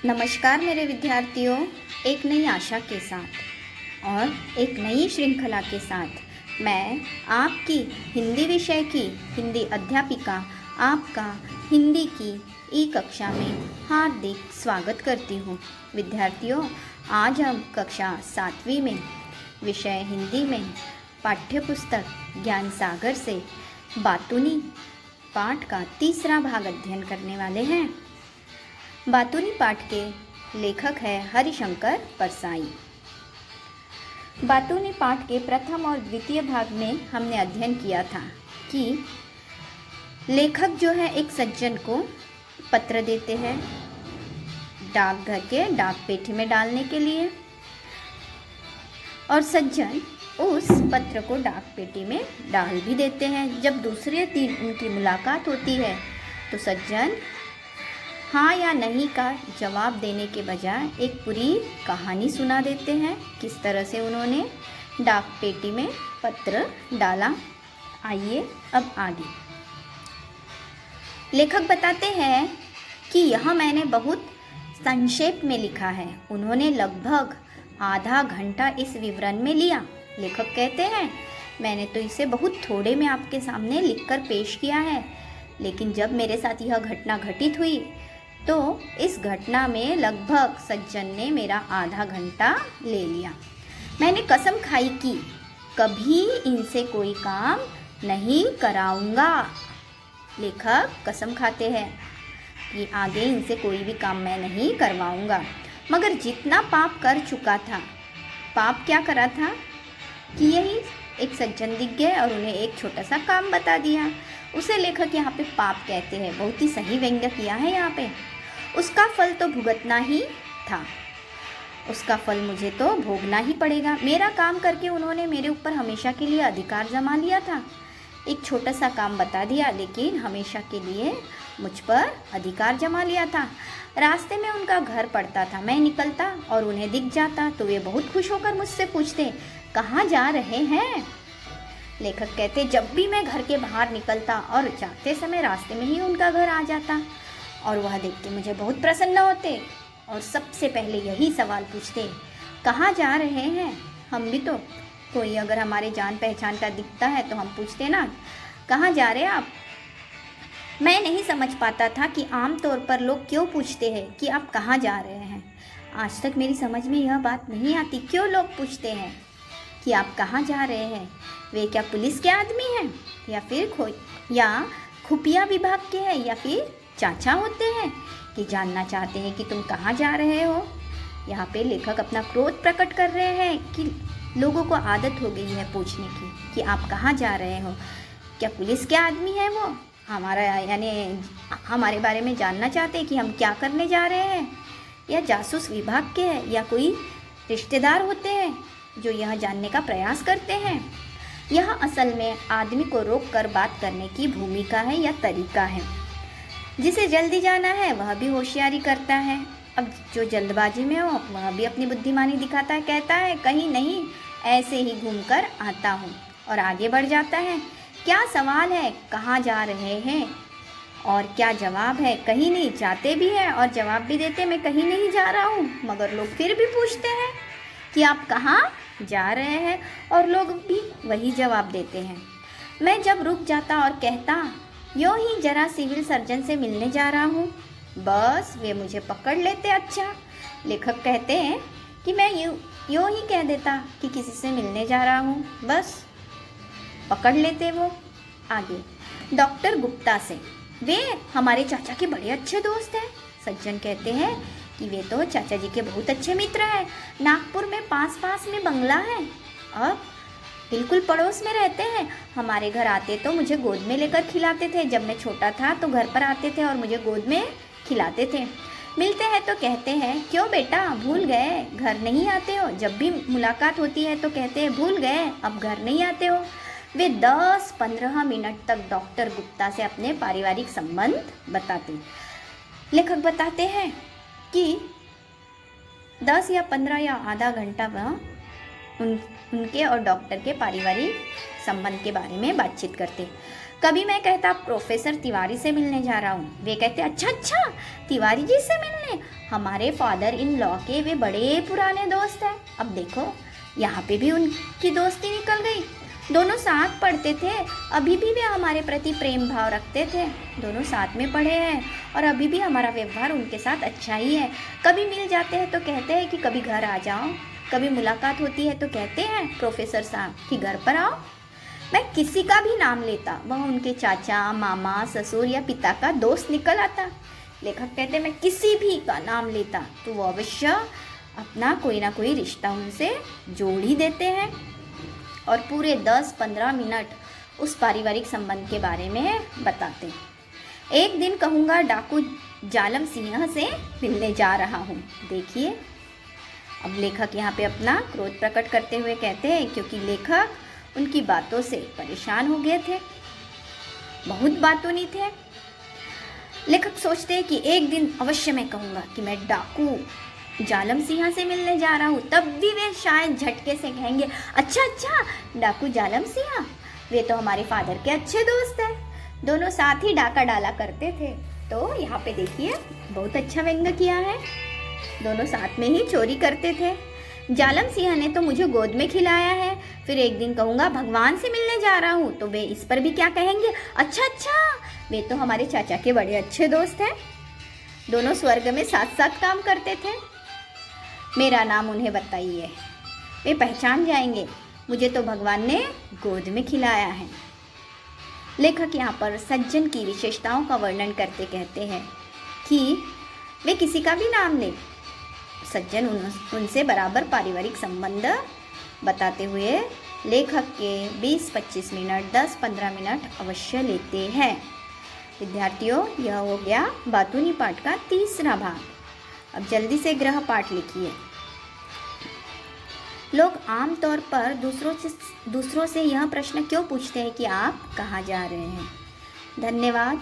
नमस्कार मेरे विद्यार्थियों, एक नई आशा के साथ और एक नई श्रृंखला के साथ मैं आपकी हिंदी विषय की हिंदी अध्यापिका आपका हिंदी की ई कक्षा में हार्दिक स्वागत करती हूँ। विद्यार्थियों, आज हम कक्षा 7वीं में विषय हिंदी में पाठ्यपुस्तक ज्ञान सागर से बातूनी पाठ का तीसरा भाग अध्ययन करने वाले हैं। बातूनी पाठ के लेखक है हरिशंकर परसाई। बातूनी पाठ के प्रथम और द्वितीय भाग में हमने अध्ययन किया था कि लेखक जो है एक सज्जन को पत्र देते हैं डाकघर के डाक पेटी में डालने के लिए, और सज्जन उस पत्र को डाक पेटी में डाल भी देते हैं। जब दूसरे दिन उनकी मुलाकात होती है तो सज्जन हाँ या नहीं का जवाब देने के बजाय एक पूरी कहानी सुना देते हैं, किस तरह से उन्होंने डाक पेटी में पत्र डाला। आइए अब आगे। लेखक बताते हैं कि यह मैंने बहुत संक्षेप में लिखा है। उन्होंने लगभग आधा घंटा इस विवरण में लिया। लेखक कहते हैं मैंने तो इसे बहुत थोड़े में आपके सामने लिखकर पेश किया है, लेकिन जब मेरे साथ यह घटना घटित हुई तो इस घटना में लगभग सज्जन ने मेरा आधा घंटा ले लिया। मैंने कसम खाई कि कभी इनसे कोई काम नहीं कराऊंगा। लेखक कसम खाते हैं कि आगे इनसे कोई भी काम मैं नहीं करवाऊंगा। मगर जितना पाप कर चुका था, पाप क्या करा था कि यही एक सज्जन दिख गए और उन्हें एक छोटा सा काम बता दिया। उसे लेखक यहाँ पे पाप कहते हैं। बहुत ही सही व्यंग्य किया है यहाँ पे। उसका फल तो भुगतना ही था, उसका फल मुझे तो भोगना ही पड़ेगा। मेरा काम करके उन्होंने मेरे ऊपर हमेशा के लिए अधिकार जमा लिया था। एक छोटा सा काम बता दिया, लेकिन हमेशा के लिए मुझ पर अधिकार जमा लिया था। रास्ते में उनका घर पड़ता था, मैं निकलता और उन्हें दिख जाता तो वे बहुत खुश होकर मुझसे पूछते कहाँ जा रहे हैं। लेखक कहते जब भी मैं घर के बाहर निकलता और जाते समय रास्ते में ही उनका घर आ जाता और वह देख के मुझे बहुत प्रसन्न होते और सबसे पहले यही सवाल पूछते कहाँ जा रहे हैं। हम भी तो कोई अगर हमारे जान पहचान का दिखता है तो हम पूछते ना कहाँ जा रहे हैं आप। मैं नहीं समझ पाता था कि आम तौर पर लोग क्यों पूछते हैं कि आप कहाँ जा रहे हैं। आज तक मेरी समझ में यह बात नहीं आती क्यों लोग पूछते हैं कि आप कहाँ जा रहे हैं। वे क्या पुलिस के आदमी हैं या फिर खुफिया विभाग के हैं या फिर चाचा होते हैं कि जानना चाहते हैं कि तुम कहाँ जा रहे हो। यहाँ पे लेखक अपना क्रोध प्रकट कर रहे हैं कि लोगों को आदत हो गई है पूछने की कि आप कहाँ जा रहे हो। क्या पुलिस के आदमी है वो हमारा यानी हमारे बारे में जानना चाहते हैं कि हम क्या करने जा रहे हैं, या जासूस विभाग के हैं या कोई रिश्तेदार होते हैं जो यह जानने का प्रयास करते हैं। यह असल में आदमी को रोक कर बात करने की भूमिका है या तरीका है। जिसे जल्दी जाना है वह भी होशियारी करता है। अब जो जल्दबाजी में हो वह भी अपनी बुद्धिमानी दिखाता है, कहता है कहीं नहीं ऐसे ही घूमकर आता हूँ और आगे बढ़ जाता है। क्या सवाल है कहाँ जा रहे हैं और क्या जवाब है कहीं नहीं। जाते भी हैं और जवाब भी देते मैं कहीं नहीं जा रहा हूँ, मगर लोग फिर भी पूछते हैं कि आप कहाँ जा रहे हैं और लोग भी वही जवाब देते हैं। मैं जब रुक जाता और कहता यूँ ही जरा सिविल सर्जन से मिलने जा रहा हूँ, बस वे मुझे पकड़ लेते। अच्छा, लेखक कहते हैं कि मैं यूँ ही कह देता कि किसी से मिलने जा रहा हूँ, बस पकड़ लेते वो। आगे डॉक्टर गुप्ता से, वे हमारे चाचा के बड़े अच्छे दोस्त हैं। सज्जन कहते हैं कि वे तो चाचा जी के बहुत अच्छे मित्र हैं। नागपुर में पास में बंगला है, अब बिल्कुल पड़ोस में रहते हैं। हमारे घर आते तो मुझे गोद में लेकर खिलाते थे। जब मैं छोटा था तो घर पर आते थे और मुझे गोद में खिलाते थे। मिलते हैं तो कहते हैं क्यों बेटा भूल गए, घर नहीं आते हो। जब भी मुलाकात होती है तो कहते हैं भूल गए, अब घर नहीं आते हो। वे 10-15 मिनट तक डॉक्टर गुप्ता से अपने पारिवारिक संबंध बताते। लेखक बताते हैं कि 10 या 15 या आधा घंटा वह उनके और डॉक्टर के पारिवारिक संबंध के बारे में बातचीत करते। कभी मैं कहता प्रोफेसर तिवारी से मिलने जा रहा हूँ, वे कहते अच्छा तिवारी जी से मिलने, हमारे फादर इन लॉ के वे बड़े पुराने दोस्त हैं। अब देखो यहाँ पे भी उनकी दोस्ती निकल गई। दोनों साथ पढ़ते थे, अभी भी वे हमारे प्रति प्रेम भाव रखते थे। दोनों साथ में पढ़े हैं और अभी भी हमारा व्यवहार उनके साथ अच्छा ही है। कभी मिल जाते हैं तो कहते हैं कि कभी घर आ जाओ, कभी मुलाकात होती है तो कहते हैं प्रोफेसर साहब कि घर पर आओ। मैं किसी का भी नाम लेता वह उनके चाचा, मामा, ससुर या पिता का दोस्त निकल आता। लेखक कहते मैं किसी भी का नाम लेता तो वो अवश्य अपना कोई ना कोई रिश्ता उनसे जोड़ ही देते हैं और पूरे 10-15 मिनट उस पारिवारिक संबंध के बारे में बताते। एक दिन कहूँगा डाकू जालम सिंह से मिलने जा रहा हूँ। देखिए अब लेखक यहाँ पे अपना क्रोध प्रकट करते हुए कहते हैं, क्योंकि लेखक उनकी बातों से परेशान हो गए थे, बहुत बातूनी थे। लेखक सोचते हैं कि एक दिन अवश्य मैं कहूँगा कि मैं डाकू जालम सिंह से मिलने जा रहा हूँ, तब भी वे शायद झटके से कहेंगे अच्छा डाकू जालम सिंह, वे तो हमारे फादर के अच्छे दोस्त हैं, दोनों साथ ही डाका डाला करते थे। तो यहाँ पे देखिए बहुत अच्छा व्यंग्य किया है, दोनों साथ में ही चोरी करते थे। जालम सिंह ने तो मुझे गोद में खिलाया है, फिर एक दिन कहूँगा भगवान से मिलने जा रहा हूँ, तो वे इस पर भी क्या कहेंगे अच्छा वे तो हमारे चाचा के बड़े अच्छे दोस्त हैं, दोनों स्वर्ग में साथ साथ काम करते थे। मेरा नाम उन्हें बताइए, वे पहचान जाएंगे, मुझे तो भगवान ने गोद में खिलाया है। लेखक यहाँ पर सज्जन की विशेषताओं का वर्णन करते कहते हैं कि वे किसी का भी नाम लें, सज्जन उनसे बराबर पारिवारिक संबंध बताते हुए लेखक के 20-25 मिनट 10-15 मिनट अवश्य लेते हैं। विद्यार्थियों, यह हो गया बातूनी पाठ का तीसरा भाग। अब जल्दी से गृह पाठ लिखिए। लोग आमतौर पर दूसरों से यह प्रश्न क्यों पूछते हैं कि आप कहाँ जा रहे हैं? धन्यवाद।